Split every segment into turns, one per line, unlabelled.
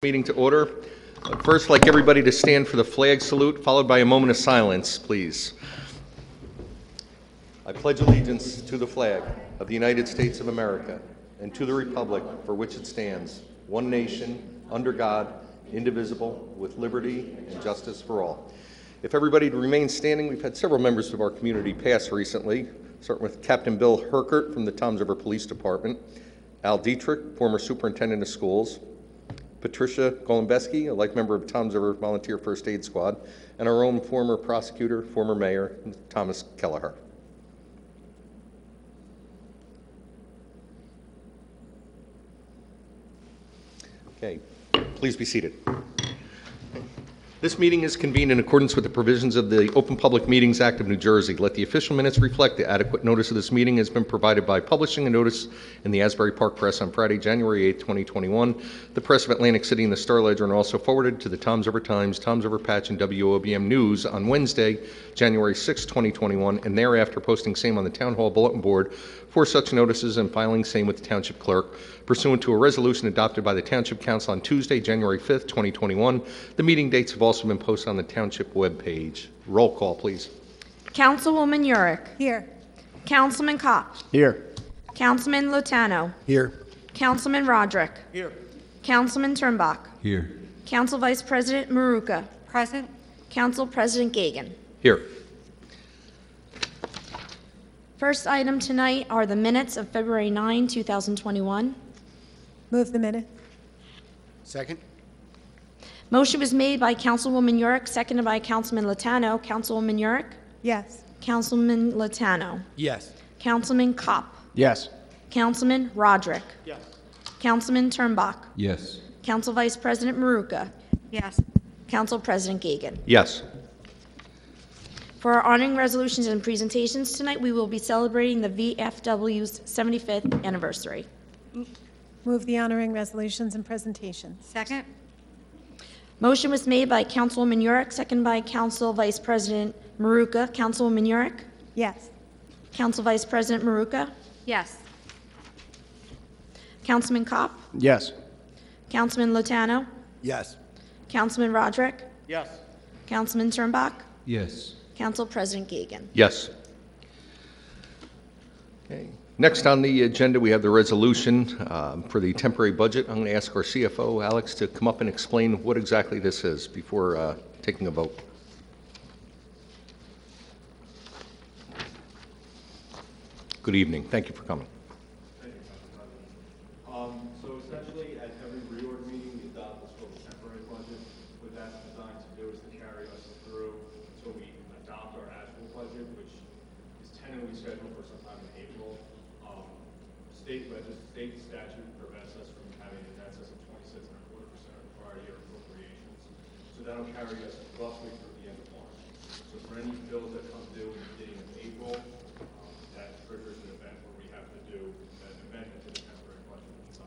Meeting to order. First, I'd like everybody to stand for the flag salute, followed by a moment of silence, please. I pledge allegiance to the flag of the United States of America and to the republic for which it stands, one nation, under God, indivisible, with liberty and justice for all. If everybody remains standing, we've had several members of our community pass recently, starting with Captain Bill Herkert from the Toms River Police Department, Al Dietrich, former superintendent of schools, Patricia Golembeski, a like member of Toms River Volunteer First Aid Squad, and our own former prosecutor, former mayor, Thomas Kelleher. Okay, please be seated. This meeting is convened in accordance with the provisions of the Open Public Meetings Act of New Jersey. Let the official minutes reflect the adequate notice of this meeting has been provided by publishing a notice in the Asbury Park Press on Friday, January 8, 2021, the Press of Atlantic City and the Star Ledger, and also forwarded to the Toms River Times, Toms River Patch, and WOBM News on Wednesday, January 6, 2021, and thereafter posting same on the Town Hall Bulletin Board for such notices and filing same with the Township Clerk. Pursuant to a resolution adopted by the Township Council on Tuesday, January 5th, 2021, the meeting dates have also been posted on the Township webpage. Roll call, please.
Councilwoman Urick.
Here.
Councilman Kopp.
Here.
Councilman Lotano.
Here.
Councilman Roderick.
Here.
Councilman Turnbach.
Here.
Council Vice President Maruka.
Present.
Council President Gagan.
Here.
First item tonight are the minutes of February 9, 2021.
Move the minute.
Second.
Motion was made by Councilwoman Urick, seconded by Councilman Lotano. Councilwoman Urick.
Yes.
Councilman Lotano.
Yes.
Councilman Kopp.
Yes.
Councilman Roderick.
Yes.
Councilman Turnbach.
Yes.
Council Vice President Maruka.
Yes.
Council President Gagan.
Yes.
For our honoring resolutions and presentations tonight, we will be celebrating the VFW's 75th anniversary.
Move the honoring resolutions and presentations.
Second?
Motion was made by Councilwoman Urick, seconded by Council Vice President Maruka. Councilwoman Urick?
Yes.
Council Vice President Maruka?
Yes.
Councilman Kopp?
Yes.
Councilman Lotano?
Yes.
Councilman Roderick?
Yes.
Councilman Turnbach?
Yes.
Council President Gagan.
Yes. Okay. Next on the agenda, we have the resolution for the temporary budget. I'm going to ask our CFO, Alex, to come up and explain what exactly this is before taking a vote. Good evening. Thank you for coming.
Thank you, Council President. So essentially, at every reorg meeting, we adopt what's called a temporary budget. What that's designed to do is to carry us through until we adopt our actual budget, which is tentatively scheduled for sometime in April. State statute prevents us from having an excess of 26.25% of prior year appropriations. So that'll carry us roughly through the end of March. So for any bills that come due in the beginning of April, that triggers an event where we have to do an amendment to the temporary budget, which is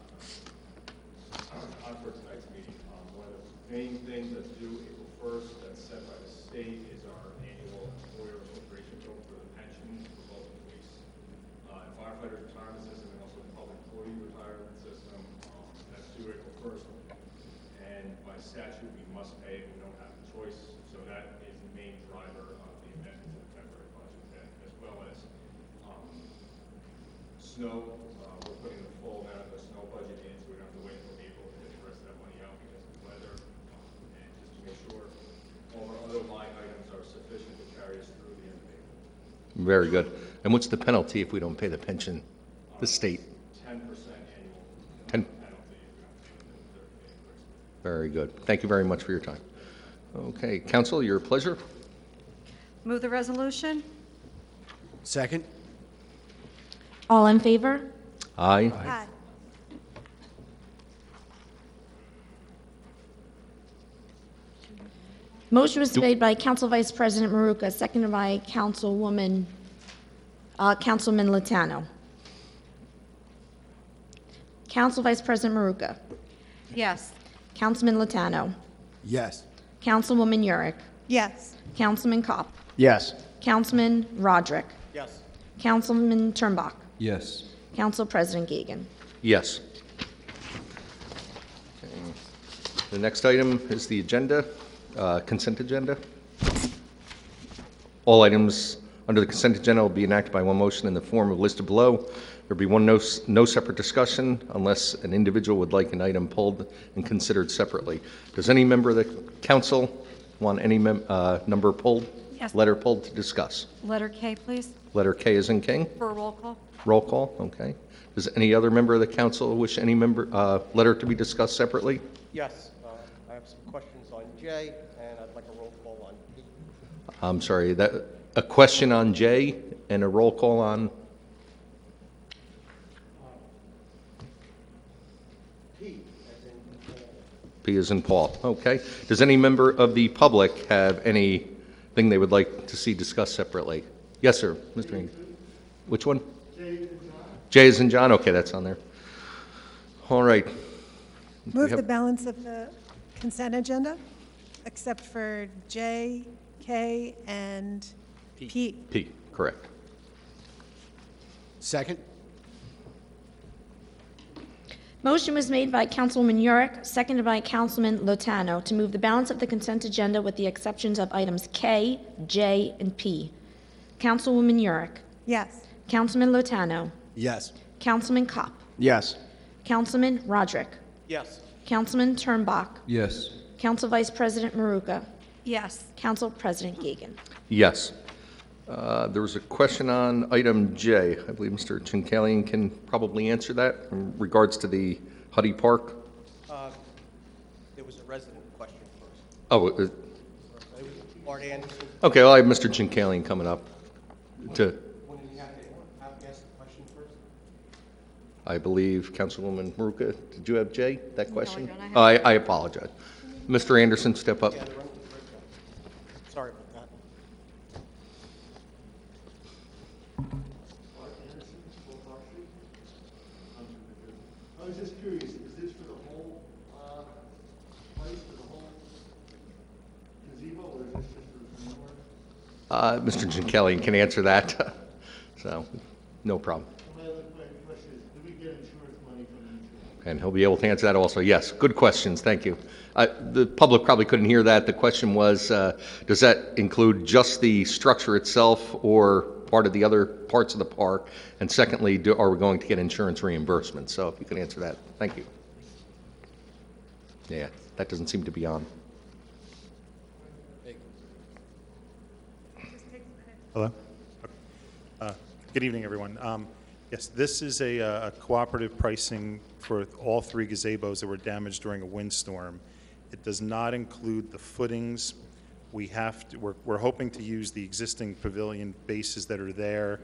on for tonight's meeting. One of the main things that's due April 1st that's set by the state is our annual employer appropriation bill for the pensions for both police and firefighters retirement system and also the public employee retirement system. That's due April 1st. And by statute, we must pay it. We don't have a choice. So that is the main driver of the amendment to the temporary budget, as well as snow. We're putting the full amount of the snow budget in, so we don't have to wait until April to get the rest of that money out because of the weather. And just to make sure all our other line items are sufficient to carry us through the end of April.
Very good. And what's the penalty if we don't pay the pension? The state?
10% annual
10.
penalty if we don't pay the increase.
Very good. Thank you very much for your time. Okay, Council, your pleasure.
Move the resolution?
Second.
All in favor?
Aye.
Aye.
Motion was made by Council Vice President Maruka, seconded by Councilman Lotano. Council Vice President Maruka.
Yes.
Councilman Lotano.
Yes.
Councilwoman Urick.
Yes.
Councilman Kopp.
Yes.
Councilman Roderick.
Yes.
Councilman Turnbach.
Yes.
Council President Gagan.
Yes. The next item is the agenda, consent agenda. All items under the consent agenda will be enacted by one motion in the form of listed below. There will be no separate discussion unless an individual would like an item pulled and considered separately. Does any member of the council want any number pulled?
Yes.
Letter pulled to discuss?
Letter K, please,
Letter K as in King?
for a roll call.
Roll call, okay. Does any other member of the council wish any letter to be discussed separately?
Yes, I have some questions on J, and I'd like a roll call on P.
I'm sorry, a question on J and a roll call on?
P, as in Paul.
P as in Paul, okay. Does any member of the public have anything they would like to see discussed separately? Yes, sir, Mr. Ing. Which one? J as in John, okay, that's on there. All right.
Move
have-
the balance of the consent agenda, except for J, K, and P.
P, correct.
Second?
Motion was made by Councilwoman Yurick, seconded by Councilman Lotano, to move the balance of the consent agenda with the exceptions of items K, J, and P. Councilwoman Yurick.
Yes.
Councilman Lotano.
Yes.
Councilman Kopp.
Yes.
Councilman Roderick.
Yes,
Councilman Turnbach.
Yes.
Council Vice President Maruka.
Yes.
Council President Gagan.
Yes. There was a question on item J. I believe Mr. Chinkalian can probably answer that in regards to the Huddy Park.
there was a resident question first.
Oh,
It was Art Anderson.
okay, well, I have Mr. Chinkalian coming up to,
When did you have to ask the question first?
I believe, Councilwoman Maruka, did you have J, that question?
don't. I have-
Oh, I apologize. Mr. Anderson, step up.
Yeah, they're running the bridge up. Sorry about that.
I was just curious, is this for the whole, place, for the whole gazebo, or is this just for the north?
Mr. Chinkalian can answer that, so, no problem.
My other question is, do we get insurance money from the insurance?
And he'll be able to answer that also. Yes, good questions, thank you. The public probably couldn't hear that. The question was, does that include just the structure itself or part of the other parts of the park? And secondly, are we going to get insurance reimbursement? So if you could answer that, thank you. Yeah, that doesn't seem to be on.
Hello? Good evening, everyone. Yes, this is a cooperative pricing for all three gazebos that were damaged during a windstorm. It does not include the footings. We're hoping to use the existing pavilion bases that are there.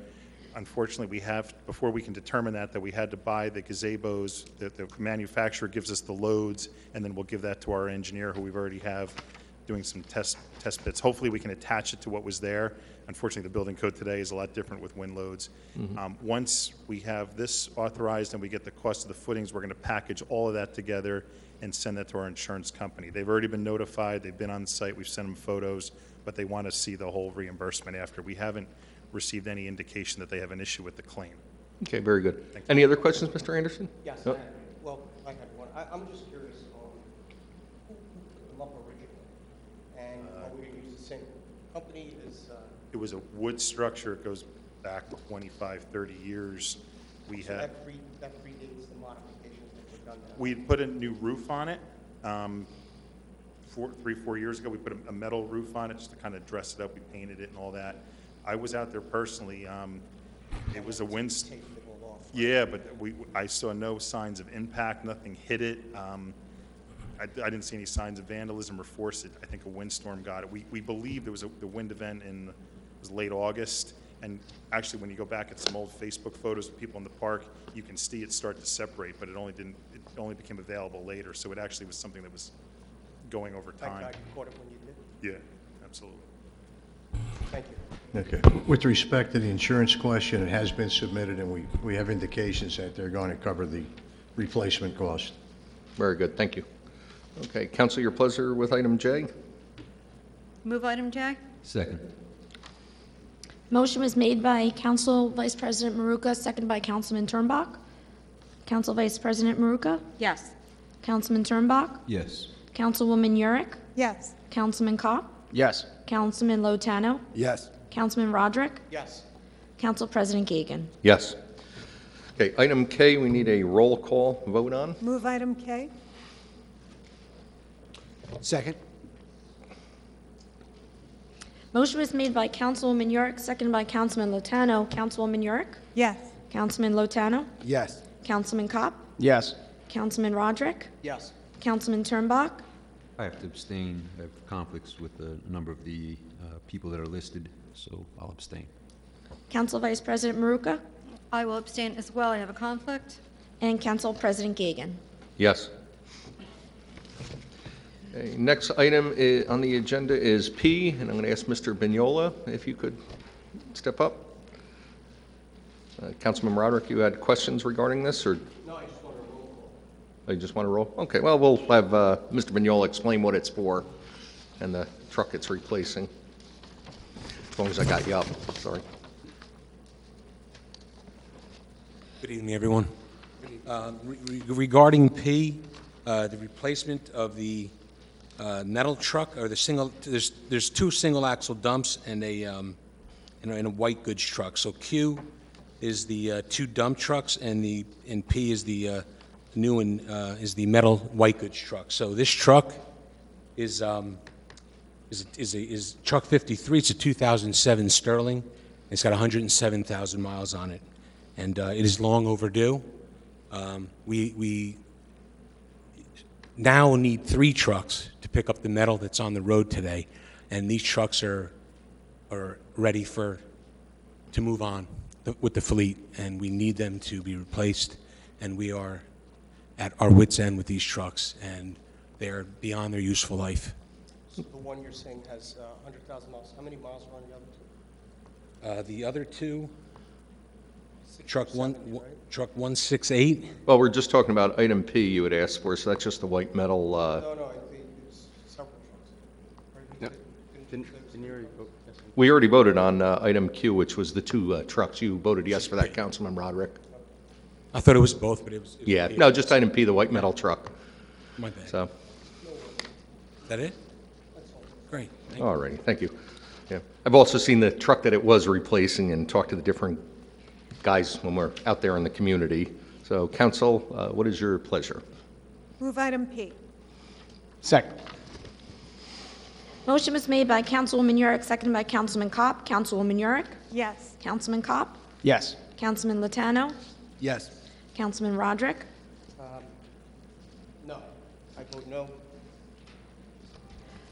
Unfortunately, before we can determine that we had to buy the gazebos. The manufacturer gives us the loads, and then we'll give that to our engineer, who we've already have doing some test bits. Hopefully, we can attach it to what was there. Unfortunately, the building code today is a lot different with wind loads. Once we have this authorized and we get the cost of the footings, we're going to package all of that together and send that to our insurance company. They've already been notified. They've been on site. We've sent them photos, but they want to see the whole reimbursement after. We haven't received any indication that they have an issue with the claim.
Okay, very good. Any other questions, Mr. Anderson?
Yes,
No?
I had one. I'm just curious on who put them up originally? And are we going to use the same company as,
It was a wood structure. It goes back 25, 30 years. We
so
have.
that predates the modifications that were done now?
We put a new roof on it. 3-4 years ago, we put a metal roof on it just to kind of dress it up. We painted it and all that. I was out there personally. It was a wind.
Take it all off.
Yeah, but I saw no signs of impact. Nothing hit it. I didn't see any signs of vandalism or force. I think a windstorm got it. We believe there was the wind event it was late August. And actually, when you go back at some old Facebook photos of people in the park, you can see it start to separate, but it only became available later. So it actually was something that was going over
Thank
time.
God you caught it when you did.
Yeah, absolutely.
Thank you.
Okay. With respect to the insurance question, it has been submitted, and we have indications that they're going to cover the replacement cost.
Very good, thank you. Okay, counsel, your pleasure with item J?
Move item J?
Second.
Motion was made by Council Vice President Maruka, seconded by Councilman Turnbach. Council Vice President Maruka.
Yes.
Councilman Turnbach.
Yes.
Councilwoman Yurick?
Yes.
Councilman Kopp?
Yes.
Councilman Lotano?
Yes.
Councilman Roderick?
Yes.
Council President Gagan.
Yes. Okay, item K, we need a roll call vote on.
Move item K.
Second?
Motion was made by Councilwoman Yurick, seconded by Councilman Lotano. Councilwoman Yurick?
Yes.
Councilman Lotano?
Yes.
Councilman Kopp?
Yes.
Councilman Roderick?
Yes.
Councilman Turnbach?
I have to abstain. I have conflicts with a number of the people that are listed, so I'll abstain.
Council Vice President Maruka?
I will abstain as well. I have a conflict.
And Council President Gagan.
Yes. Okay, next item on the agenda is P, and I'm going to ask Mr. Vignola if you could step up. Councilman Roderick, you had questions regarding this, or?
No, I just want a roll call.
Oh, you just want to roll? Okay, well, we'll have Mr. Vignola explain what it's for and the truck it's replacing. As long as I got you up, sorry.
Good evening, everyone. Regarding P, the replacement of the metal truck, or the single, there's two single-axle dumps and a white goods truck. So Q is the two dump trucks, and P is the new and is the metal white goods truck. So this truck is truck 53. It's a 2007 Sterling. It's got 107,000 miles on it, and it is long overdue. We now need 3 trucks to pick up the metal that's on the road today, and these trucks are ready to move on with the fleet, and we need them to be replaced, and we are at our wits' end with these trucks, and they're beyond their useful life.
So the one you're saying has 100,000 miles. How many miles are on the other two?
The other two,
60 or
truck
70, right?
168.
Well, we're just talking about item P you had asked for, so that's just the white metal.
No, it's several trucks. Right?
Didn't you already vote?
We already voted on item Q, which was the 2 trucks. You voted yes for that, Councilman Roderick.
I thought it was both, but it was
Yeah, no, just item P, the white metal truck.
My bad.
So,
Is that it? Great. Thank you.
all righty, thank you. Yeah, I've also seen the truck that it was replacing and talked to the different guys when we're out there in the community. So, council, what is your pleasure?
Move item P.
Second?
Motion was made by Councilwoman Yurick, seconded by Councilman Kopp. Councilwoman Yurick?
Yes.
Councilman Kopp?
Yes.
Councilman Lotano?
Yes.
Councilman Roderick?
No. I vote no.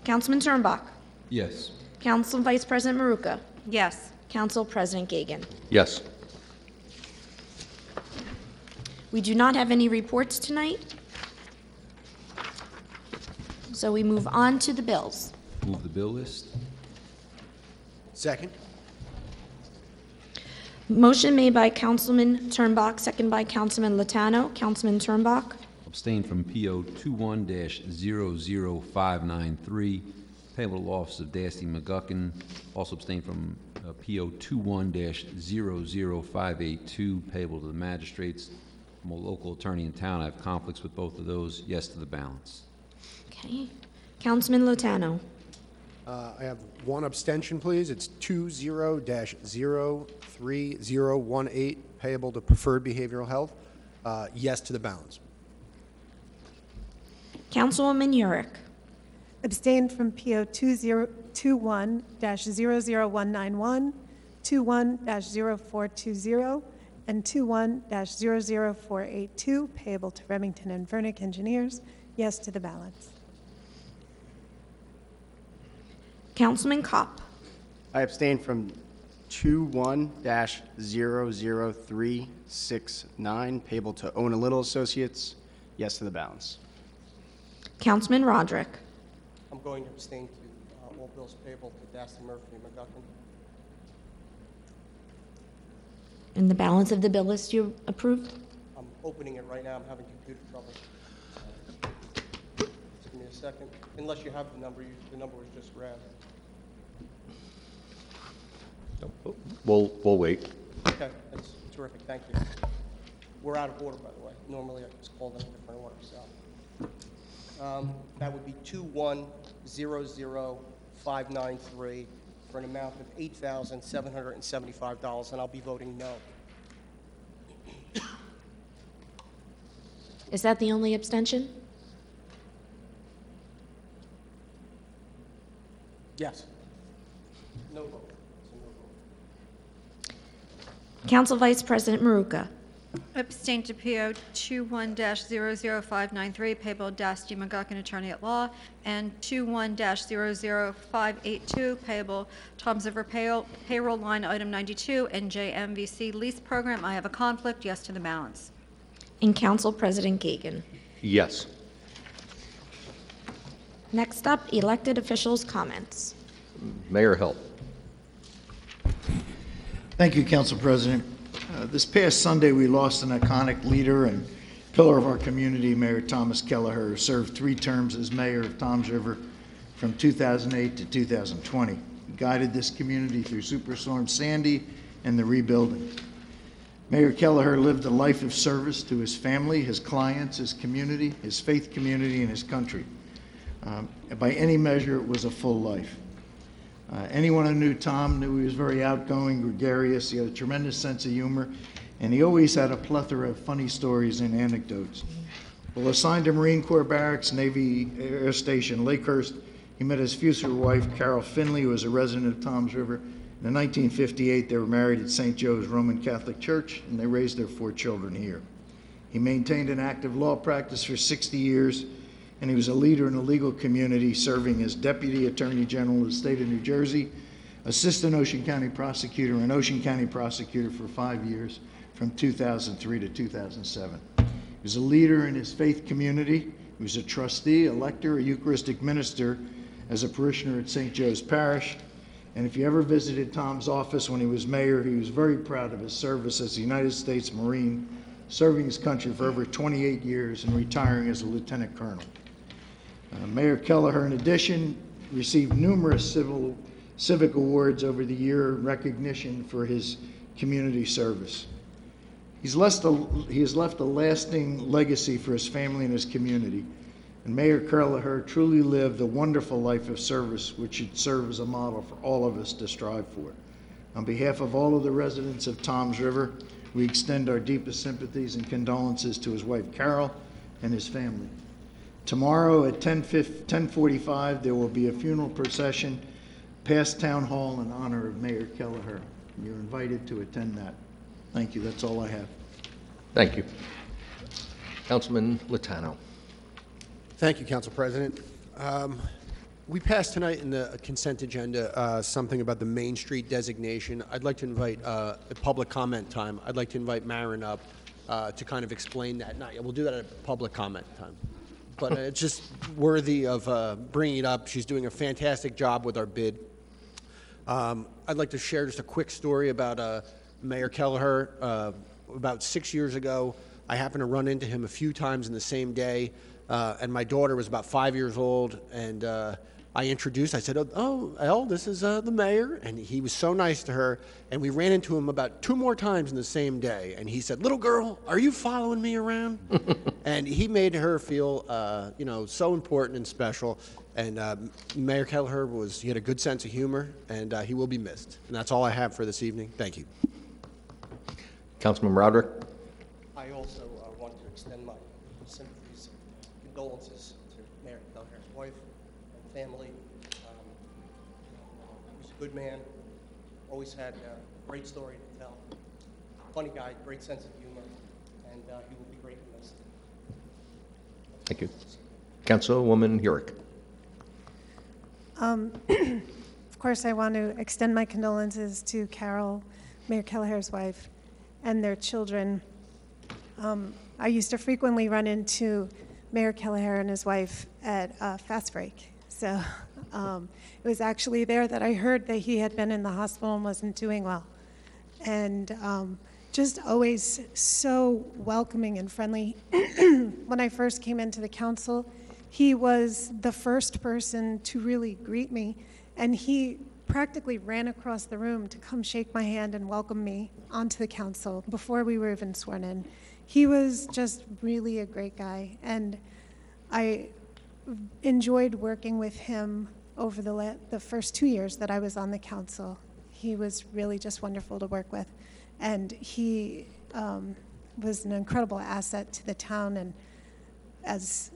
Councilman Turnbach?
Yes.
Council Vice President Maruka?
Yes.
Council President Gagan.
Yes.
We do not have any reports tonight, so we move on to the bills.
Move the bill list.
Second?
Motion made by Councilman Turnbach, seconded by Councilman Lotano. Councilman Turnbach?
Abstain from PO 21-00593, payable to Office of Dasty McGuckin. Also abstain from PO 21-00582, payable to the magistrates. I'm a local attorney in town. I have conflicts with both of those. Yes to the balance.
Okay. Councilman Lotano?
I have one abstention, please. It's 20-03018, payable to Preferred Behavioral Health. Yes to the balance.
Councilwoman Yurick?
Abstained from PO 21-00191, 21-0420, and 21-00482, payable to Remington and Vernick Engineers. Yes to the balance.
Councilman Kopp?
I abstain from 21-00369, payable to Owen and Little Associates. Yes to the balance.
Councilman Roderick?
I'm going to abstain to all bills payable to Dasty Murphy and McGuckin.
And the balance of the bill list you approved?
I'm opening it right now. I'm having computer trouble. Just give me a second. Unless you have the number was just read.
We'll wait.
Okay, that's terrific. Thank you. We're out of order, by the way. Normally I just call them in a different order, so. That would be 2100593 for an amount of $8,775, and I'll be voting no.
Is that the only abstention?
Yes. No vote. It's a no vote.
Council Vice President Maruka.
Abstain to PO 21-00593, payable Dasty McGuckin, Attorney at Law, and 21-00582, payable Tom's River Payroll Line Item 92, and JMVC Lease Program. I have a conflict. Yes to the balance.
And Council President Gagan.
Yes.
Next up, elected officials' comments.
Mayor Hill.
Thank you, Council President. This past Sunday, we lost an iconic leader and pillar of our community, Mayor Thomas Kelleher, who served 3 terms as mayor of Toms River from 2008 to 2020. He guided this community through Superstorm Sandy and the rebuilding. Mayor Kelleher lived a life of service to his family, his clients, his community, his faith community, and his country. By any measure, it was a full life. Anyone who knew Tom knew he was very outgoing, gregarious. He had a tremendous sense of humor, and he always had a plethora of funny stories and anecdotes. While assigned to Marine Corps Barracks, Navy Air Station Lakehurst, he met his future wife, Carol Finley, who was a resident of Toms River. In 1958, they were married at St. Joe's Roman Catholic Church, and they raised their 4 children here. He maintained an active law practice for 60 years, and he was a leader in the legal community, serving as Deputy Attorney General of the state of New Jersey, Assistant Ocean County Prosecutor, and Ocean County Prosecutor for 5 years, from 2003 to 2007. He was a leader in his faith community. He was a trustee, a lector, a Eucharistic minister as a parishioner at St. Joe's Parish. And if you ever visited Tom's office when he was mayor, he was very proud of his service as a United States Marine, serving his country for over 28 years and retiring as a lieutenant colonel. Mayor Kelleher, in addition, received numerous civic awards over the year in recognition for his community service. He has left a lasting legacy for his family and his community. And Mayor Kelleher truly lived a wonderful life of service, which should serve as a model for all of us to strive for. On behalf of all of the residents of Toms River, we extend our deepest sympathies and condolences to his wife, Carol, and his family. Tomorrow at 10:45, there will be a funeral procession past Town Hall in honor of Mayor Kelleher. You're invited to attend that. Thank you. That's all I have.
Thank you. Councilman Latano.
Thank you, Council President. We passed tonight in the consent agenda something about the Main Street designation. I'd like to invite a public comment time. I'd like to invite Maren up to kind of explain that. We'll do that at public comment time. But it's just worthy of bringing it up. She's doing a fantastic job with our bid. I'd like to share just a quick story about Mayor Kelleher. About 6 years ago, I happened to run into him a few times in the same day, and my daughter was about 5 years old, and I said, oh, Elle, this is the mayor, and he was so nice to her, and we ran into him about 2 more times in the same day, and he said, little girl, are you following me around? And he made her feel, so important and special, and Mayor Kelleher he had a good sense of humor, and he will be missed. And that's all I have for this evening. Thank you.
Councilman Roderick.
I also want to extend my sympathies and condolences to Mayor Kelleher's wife and family. He was a good man, always had a great story to tell. Funny guy, great sense of humor, and he will be greatly missed.
Thank you. Councilwoman Hurick.
Of course, I want to extend my condolences to Carol, Mayor Kelleher's wife, and their children. I used to frequently run into Mayor Kelleher and his wife at Fast Break. So it was actually there that I heard that he had been in the hospital and wasn't doing well. And just always so welcoming and friendly. When I first came into the council, he was the first person to really greet me, and he practically ran across the room to come shake my hand and welcome me onto the council before we were even sworn in. He was just really a great guy, and I enjoyed working with him over the first 2 years that I was on the council. He was really just wonderful to work with, and he was an incredible asset to the town. And as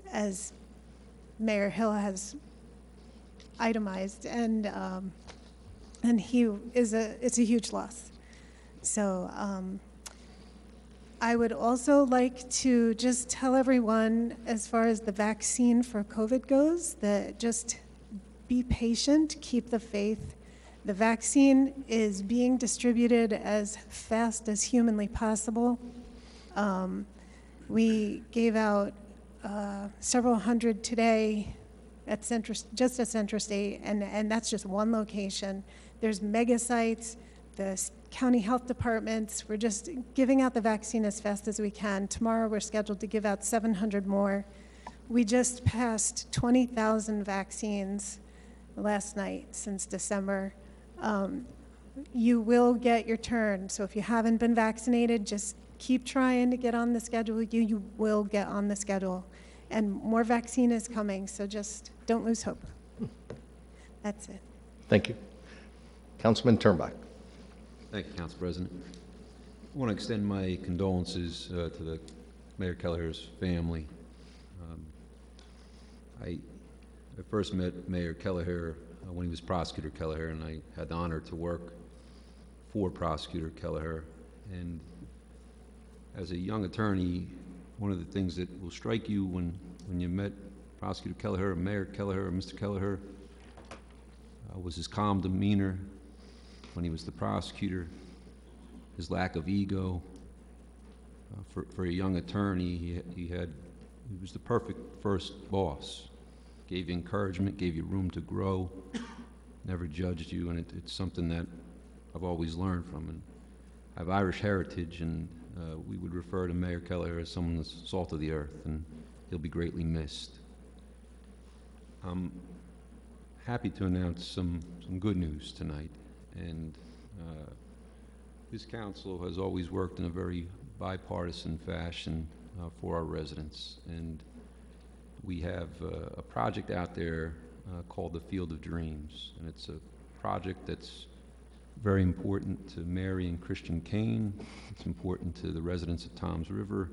Mayor Hill has itemized, and it's a huge loss. So I would also like to just tell everyone, as far as the vaccine for COVID goes, that just be patient, keep the faith. The vaccine is being distributed as fast as humanly possible. We gave out several hundred today at just at Central State, and that's just one location. There's mega sites, the county health departments. We're just giving out the vaccine as fast as we can. Tomorrow we're scheduled to give out 700 more. We just passed 20,000 vaccines last night since December. You will get your turn. So if you haven't been vaccinated, just keep trying to get on the schedule. You will get on the schedule. And more vaccine is coming, so just don't lose hope. That's it.
Thank you. Councilman Turnbuck.
Thank you, Council President. I want to extend my condolences to the Mayor Kelleher's family. I first met Mayor Kelleher when he was Prosecutor Kelleher, and I had the honor to work for Prosecutor Kelleher. And as a young attorney, one of the things that will strike you when you met Prosecutor Kelleher, or Mayor Kelleher, or Mr. Kelleher, was his calm demeanor when he was the prosecutor, his lack of ego. For a young attorney, he was the perfect first boss. Gave you encouragement, gave you room to grow, never judged you, and it's something that I've always learned from. And I have Irish heritage, and we would refer to Mayor Kelleher as someone that's salt of the earth, and he'll be greatly missed. I'm happy to announce some good news tonight, and this council has always worked in a very bipartisan fashion for our residents, and we have a project out there called the Field of Dreams, and it's a project that's very important to Mary and Christian Kane. It's important to the residents of Toms River,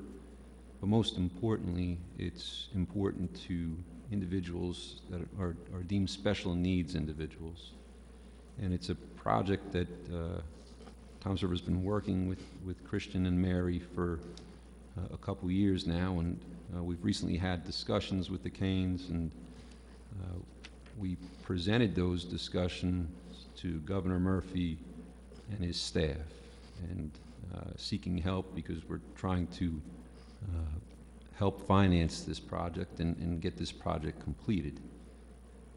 but most importantly, it's important to individuals that are deemed special needs individuals. And it's a project that Toms River has been working with Christian and Mary for a couple years now, and we've recently had discussions with the Kanes, and we presented those discussions to Governor Murphy and his staff, and seeking help because we're trying to help finance this project and get this project completed.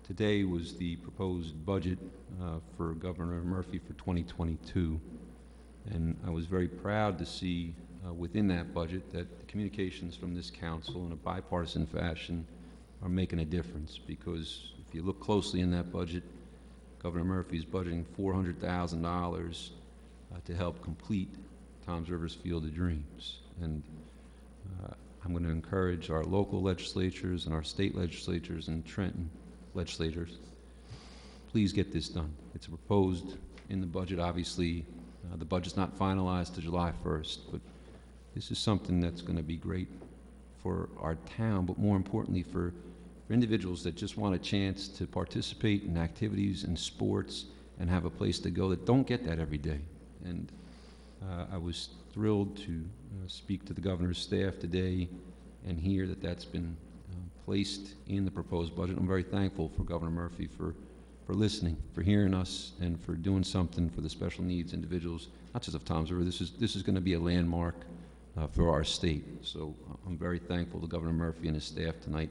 Today was the proposed budget for Governor Murphy for 2022, and I was very proud to see within that budget that the communications from this council in a bipartisan fashion are making a difference, because if you look closely in that budget, Governor Murphy is budgeting $400,000 to help complete Toms River's Field of Dreams. And I'm going to encourage our local legislatures and our state legislatures and Trenton legislators, please get this done. It's proposed in the budget. Obviously, the budget's not finalized to July 1st, but this is something that's going to be great for our town, but more importantly for individuals that just want a chance to participate in activities and sports and have a place to go that don't get that every day. And I was thrilled to speak to the governor's staff today and hear that that's been placed in the proposed budget. I'm very thankful for Governor Murphy for listening, for hearing us, and for doing something for the special needs individuals, not just of Toms River. This is going to be a landmark for our state. So I'm very thankful to Governor Murphy and his staff tonight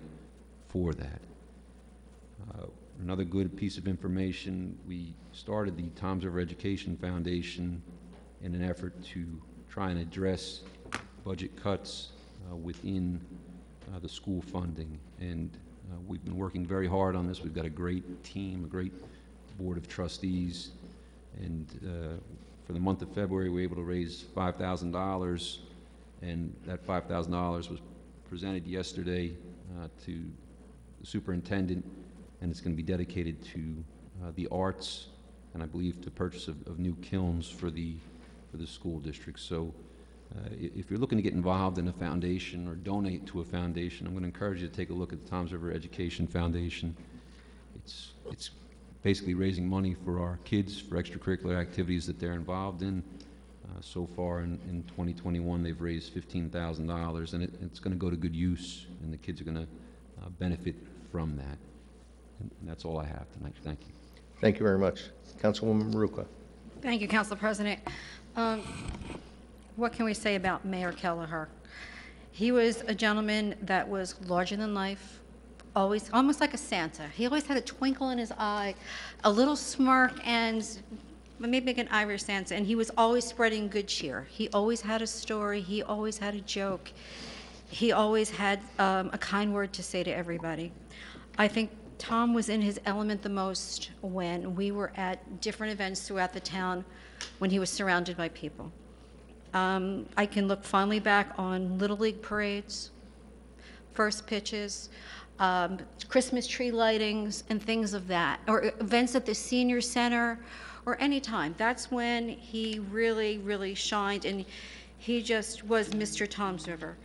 for that. Another good piece of information, we started the Toms River Education Foundation in an effort to try and address budget cuts within the school funding. And we've been working very hard on this. We've got a great team, a great board of trustees. And for the month of February, we were able to raise $5,000. And that $5,000 was presented yesterday to the superintendent, and it's going to be dedicated to the arts, and I believe to purchase of new kilns for the school district. So if you're looking to get involved in a foundation or donate to a foundation, I'm going to encourage you to take a look at the Toms River Education Foundation. It's basically raising money for our kids for extracurricular activities that they're involved in. So far in 2021, they've raised $15,000, and it's going to go to good use, and the kids are going to benefit from that. And that's all I have tonight. Thank you.
Thank you very much. Councilwoman Maruka.
Thank you, Council President. What can we say about Mayor Kelleher? He was a gentleman that was larger than life, always, almost like a Santa. He always had a twinkle in his eye, a little smirk, and maybe like an Irish Santa, and he was always spreading good cheer. He always had a story. He always had a joke. He always had a kind word to say to everybody. I think Tom was in his element the most when we were at different events throughout the town when he was surrounded by people. I can look fondly back on Little League parades, first pitches, Christmas tree lightings, and things of that, or events at the senior center, or any time. That's when he really, really shined, and he just was Mr. Toms River.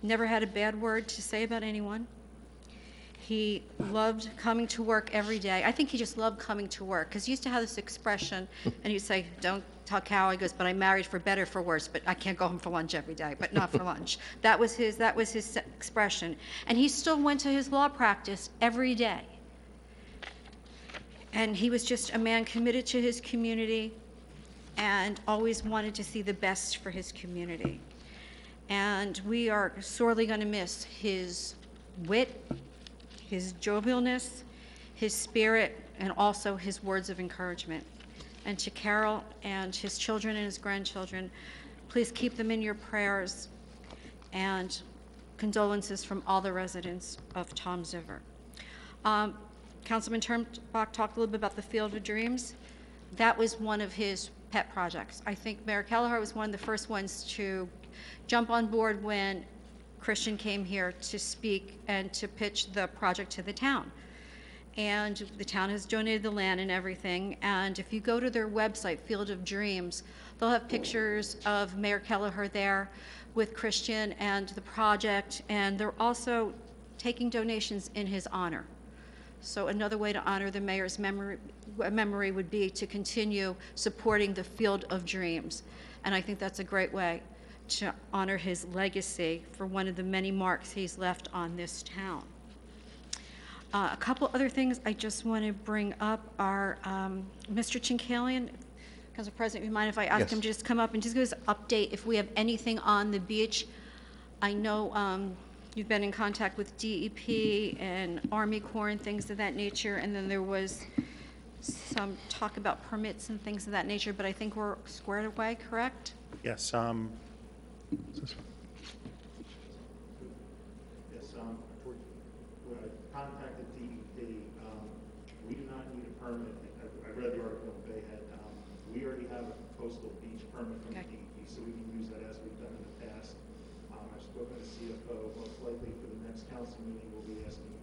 Never had a bad word to say about anyone. He loved coming to work every day. I think he just loved coming to work, because he used to have this expression, and he'd say, "Don't tell Carol," he goes, "but I'm married for better, for worse, but I can't go home for lunch every day, but not for lunch." That was his expression. And he still went to his law practice every day. And he was just a man committed to his community and always wanted to see the best for his community. And we are sorely going to miss his wit, his jovialness, his spirit, and also his words of encouragement. And to Carol and his children and his grandchildren, please keep them in your prayers, and condolences from all the residents of Toms River. Councilman Turnbuck talked a little bit about the Field of Dreams. That was one of his pet projects. I think Mayor Kelleher was one of the first ones to jump on board when Christian came here to speak and to pitch the project to the town. And the town has donated the land and everything. And if you go to their website, Field of Dreams, they'll have pictures of Mayor Kelleher there with Christian and the project. And they're also taking donations in his honor. So another way to honor the mayor's memory would be to continue supporting the Field of Dreams. And I think that's a great way to honor his legacy for one of the many marks he's left on this town. A couple other things I just want to bring up are Mr. Chinkalian. Council President, you mind if I ask him to just come up and just give us an update if we have anything on the beach? I know you've been in contact with DEP and Army Corps and things of that nature, and then there was some talk about permits and things of that nature, but I think we're squared away, correct?
Yes. When I contacted DEP, we do not need a permit. I read the article in Bayhead. We already have a coastal beach permit from DEP, so we can use that as we've done in the past. I've spoken to CFO. Most likely for the next council meeting, we'll be asking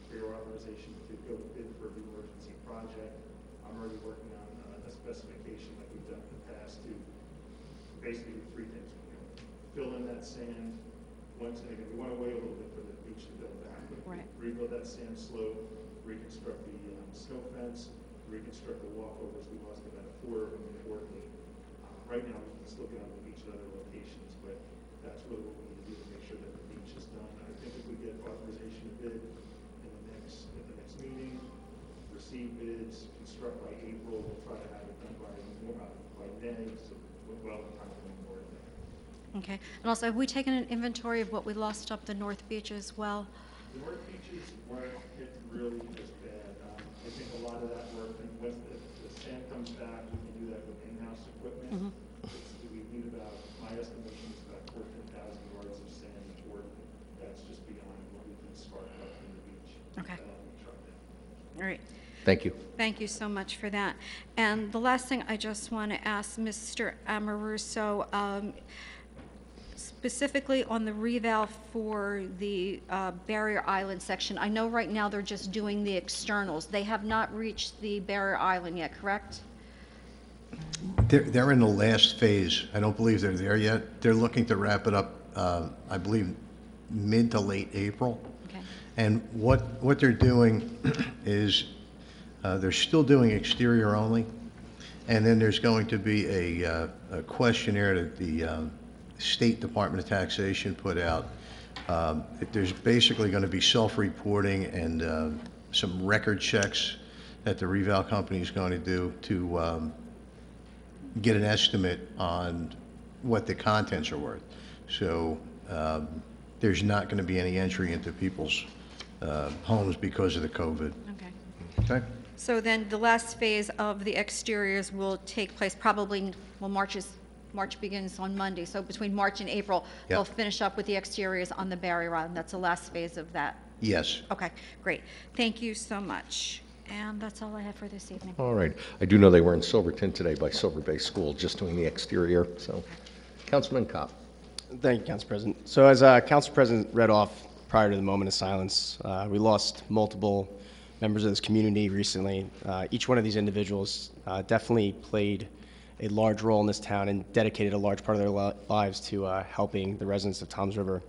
for your authorization to go bid for the emergency project. I'm already working on a specification like we've done in the past to basically do three things. Fill in that sand. Once again, we want to wait a little bit for the beach to build back. Right. Rebuild that sand slope, reconstruct the snow fence, reconstruct the walkovers. We lost about 4 of them importantly. Right now, we can still get on the beach at other locations, but that's really what we need to do to make sure that the beach is done. I think if we get authorization to bid at the next meeting, receive bids, construct by April, we'll try to have it done by May, so we're well in time for Memorial Day.
Okay. And also, have we taken an inventory of what we lost up the North Beach as well?
The North Beaches weren't hit really as bad. I think a lot of that work, and once the sand comes back, we can do that with in-house equipment. We need about, my estimation is about 14,000 yards of sand each work. That's just beyond what we can spark up from the beach.
Okay. All right.
Thank you.
Thank you so much for that. And the last thing I just want to ask Mr. Amoruso, specifically on the reval for the Barrier Island section. I know right now they're just doing the externals. They have not reached the Barrier Island yet, correct?
They're in the last phase. I don't believe they're there yet. They're looking to wrap it up, I believe, mid to late April.
Okay.
And what they're doing is they're still doing exterior only, and then there's going to be a questionnaire that the State Department of Taxation put out. There's basically going to be self-reporting and some record checks that the reval company is going to do to get an estimate on what the contents are worth. So there's not going to be any entry into people's homes because of the COVID.
Okay.
Okay?
So then the last phase of the exteriors will take place probably, well, March begins on Monday, so between March and April,
Yeah.
they'll finish up with the exteriors on the Barrier Island. That's the last phase of that.
Yes.
Okay, great. Thank you so much. And that's all I have for this evening.
All right. I do know they were in Silverton today by Silver Bay School, just doing the exterior, so. Councilman Kopp.
Thank you, Council President. So as Council President read off prior to the moment of silence, we lost multiple members of this community recently. Each one of these individuals definitely played a large role in this town and dedicated a large part of their lives to helping the residents of Toms River.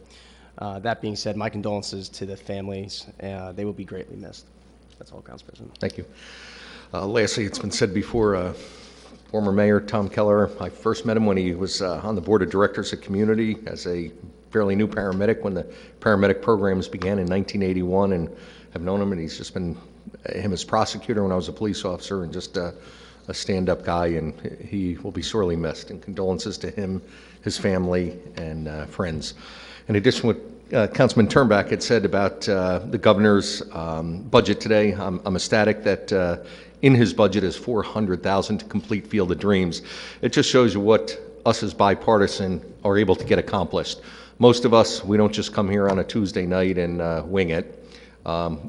That being said, my condolences to the families. They will be greatly missed. That's all, Council President.
Thank you. Lastly, it's been said before, former Mayor Tom Kelleher, I first met him when he was on the Board of Directors of Community as a fairly new paramedic when the paramedic programs began in 1981, and have known him, and he's just been him as prosecutor when I was a police officer, and just a stand-up guy, and he will be sorely missed. And condolences to him, his family, and friends. In addition, what Councilman Turnback had said about the governor's budget today, I'm ecstatic that in his budget is $400,000 to complete Field of Dreams. It just shows you what us as bipartisan are able to get accomplished. Most of us, we don't just come here on a Tuesday night and wing it.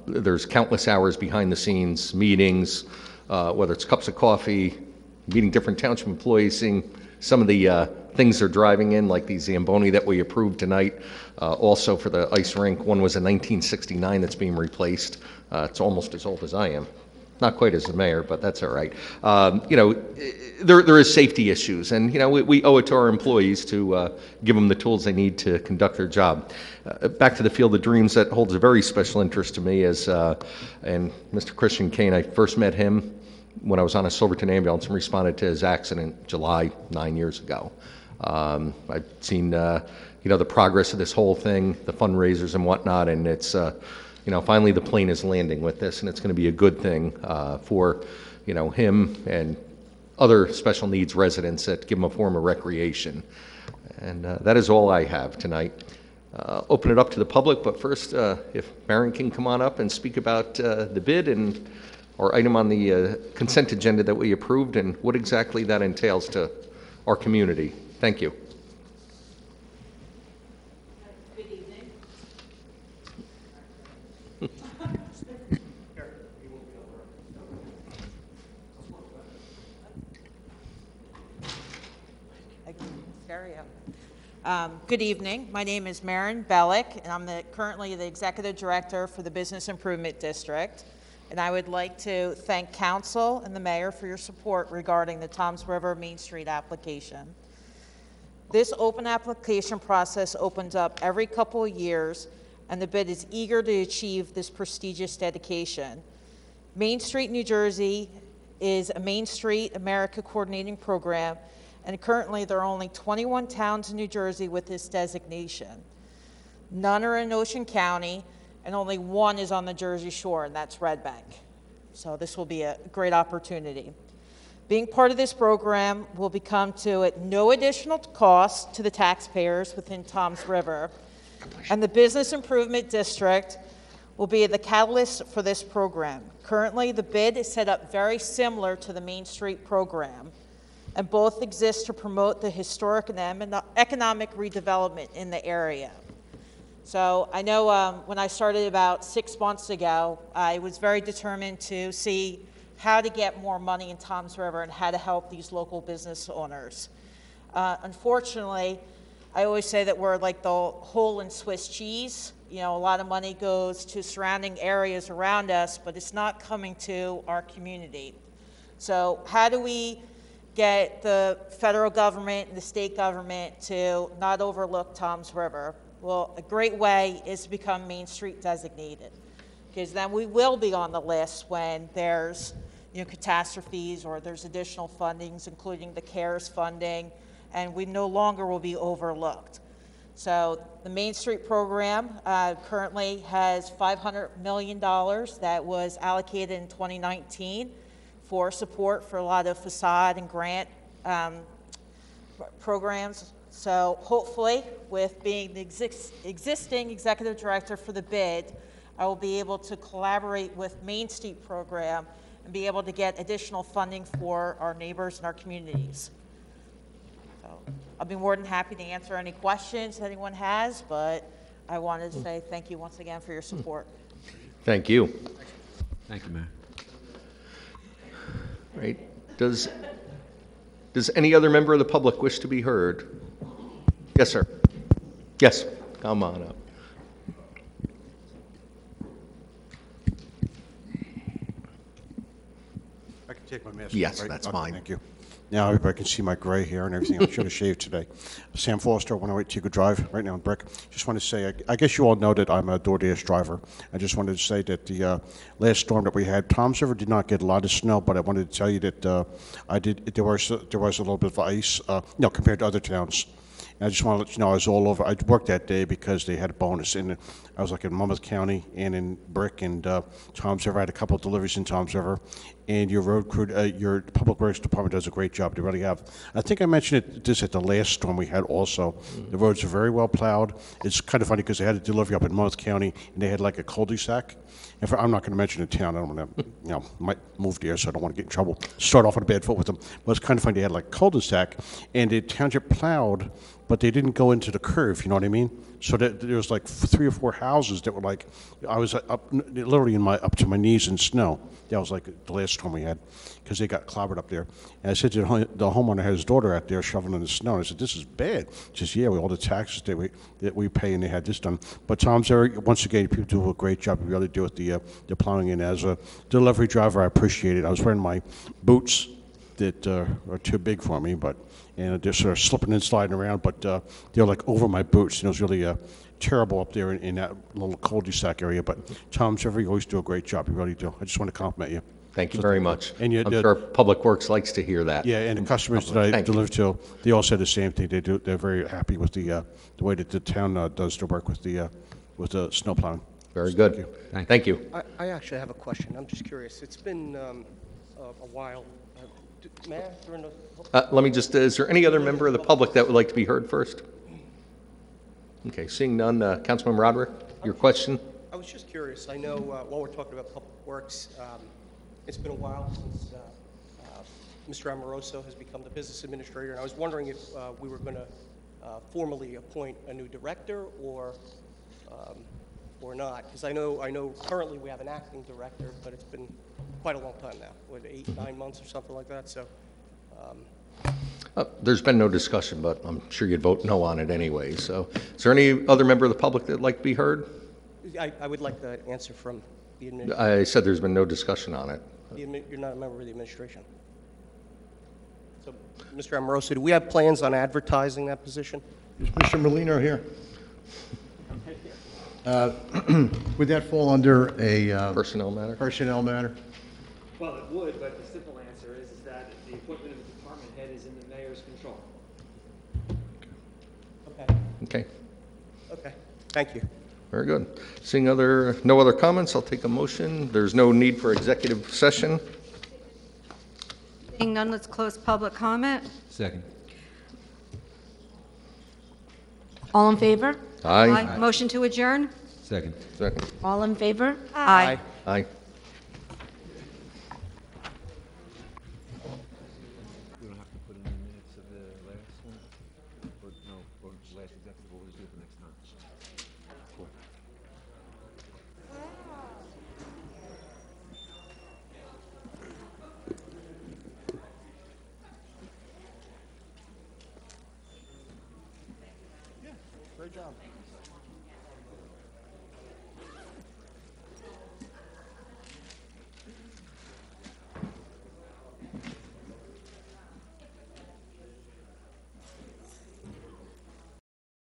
There's countless hours behind the scenes, meetings, whether it's cups of coffee, meeting different township employees, seeing some of the things they're driving in, like the Zamboni that we approved tonight. Also for the ice rink, one was a 1969 that's being replaced. It's almost as old as I am. Not quite as the mayor, but that's all right. You know, there is safety issues, and you know we owe it to our employees to give them the tools they need to conduct their job. Back to the Field of Dreams, that holds a very special interest to me. As and Mr. Christian Kane, I first met him when I was on a Silverton ambulance and responded to his accident July 9 years ago. I've seen you know the progress of this whole thing, the fundraisers and whatnot, and it's you know finally the plane is landing with this, and it's going to be a good thing for you know him and other special needs residents that give them a form of recreation. And that is all I have tonight. Open it up to the public, but first, if Marion can come on up and speak about the bid and or item on the consent agenda that we approved and what exactly that entails to our community. Thank you.
Good evening. Good evening. My name is Maren Bellick, and I'm currently the Executive Director for the Business Improvement District. And I would like to thank Council and the Mayor for your support regarding the Toms River Main Street application. This open application process opens up every couple of years, and the bid is eager to achieve this prestigious dedication. Main Street, New Jersey is a Main Street America coordinating program, and currently there are only 21 towns in New Jersey with this designation. None are in Ocean County, and only one is on the Jersey Shore, and that's Red Bank. So this will be a great opportunity. Being part of this program will become at no additional cost to the taxpayers within Toms River, and the Business Improvement District will be the catalyst for this program. Currently, the bid is set up very similar to the Main Street program, and both exist to promote the historic and economic redevelopment in the area. So I know when I started about 6 months ago, I was very determined to see how to get more money in Toms River and how to help these local business owners. Unfortunately, I always say that we're like the hole in Swiss cheese. You know, a lot of money goes to surrounding areas around us, but it's not coming to our community. So how do we get the federal government and the state government to not overlook Toms River? Well, a great way is to become Main Street designated, because then we will be on the list when there's, you know, catastrophes or there's additional fundings, including the CARES funding, and we no longer will be overlooked. So the Main Street program currently has $500 million that was allocated in 2019 for support for a lot of facade and grant programs. So hopefully, with being the existing executive director for the bid, I will be able to collaborate with Main Street program and be able to get additional funding for our neighbors and our communities. I'll be more than happy to answer any questions anyone has, but I wanted to say thank you once again for your support.
Thank you.
Thank you, Mayor.
Right. Does any other member of the public wish to be heard? Yes, sir. Yes, come on up.
I can take my mask off,
Yes,
right?
that's
Okay,
fine.
Thank you. Now everybody can see my gray hair and everything. I should have shaved today. Sam Foster, 108 Teagle Drive, right now in Brick. Just want to say, I guess you all know that I'm a DoorDash driver. I just wanted to say that the last storm that we had, Toms River did not get a lot of snow, but I wanted to tell you that there was a little bit of ice, compared to other towns. And I just want to let you know I was all over. I worked that day because they had a bonus. And I was like in Monmouth County and in Brick and Toms River. I had a couple of deliveries in Toms River. And your road crew, your Public Works Department does a great job. They really have. I think I mentioned this at the last storm we had also. The roads are very well plowed. It's kind of funny because they had a delivery up in Monmouth County and they had like a cul-de-sac. I'm not going to mention the town. I don't want to, might move there, so I don't want to get in trouble. Start off on a bad foot with them. But it's kind of funny. They had like cul-de-sac, and the township plowed, but they didn't go into the curve. You know what I mean? So there was like 3 or 4 houses that were like, I was up literally up to my knees in snow. That was like the last storm we had, because they got clobbered up there. And I said to the homeowner, had his daughter out there shoveling in the snow. And I said, "This is bad." She says, "Yeah, with all the taxes that we pay, and they had this done." But Tom's there once again. People do a great job. We really do with the plowing. And as a delivery driver, I appreciate it. I was wearing my boots that are too big for me, and they're sort of slipping and sliding around, but they're like over my boots. And it was really terrible up there in that little cul-de-sac area. But Tom's River, you always do a great job. You really do. I just want to compliment you.
Thank you very much.
And
I'm sure Public Works likes to hear that.
Yeah, and the customers that I deliver to, they all said the same thing. They're very happy with the way that the town does their work with the snow plowing.
Very good. Thank you.
I actually have a question. I'm just curious. It's been a while. May I throw in
Let me just, is there any other member of the public that would like to be heard first? Okay, seeing none, Councilman Roderick, your question?
I was just curious. I know while we're talking about Public Works, it's been a while since Mr. Amoroso has become the business administrator, and I was wondering if we were going to formally appoint a new director or not, because I know currently we have an acting director, but it's been quite a long time now, what, 8, 9 months or something like that. So.
There's been no discussion, but I'm sure you'd vote no on it anyway. So, is there any other member of the public that'd like to be heard?
I would like the answer from the administration.
I said there's been no discussion on it.
You're not a member of the administration. So, Mr. Amoroso, do we have plans on advertising that position?
Is Mr. Molino here? Would that fall under a
personnel matter?
Personnel matter?
Well, it would, but the simple answer is that the appointment of the department head is in the mayor's control.
Okay.
Okay. Thank you.
Very good. Seeing no other comments, I'll take a motion. There's no need for executive session.
Seeing none, let's close public comment.
Second.
All in favor?
Aye.
Motion to adjourn?
Second.
Second.
All in favor?
Aye.
Aye.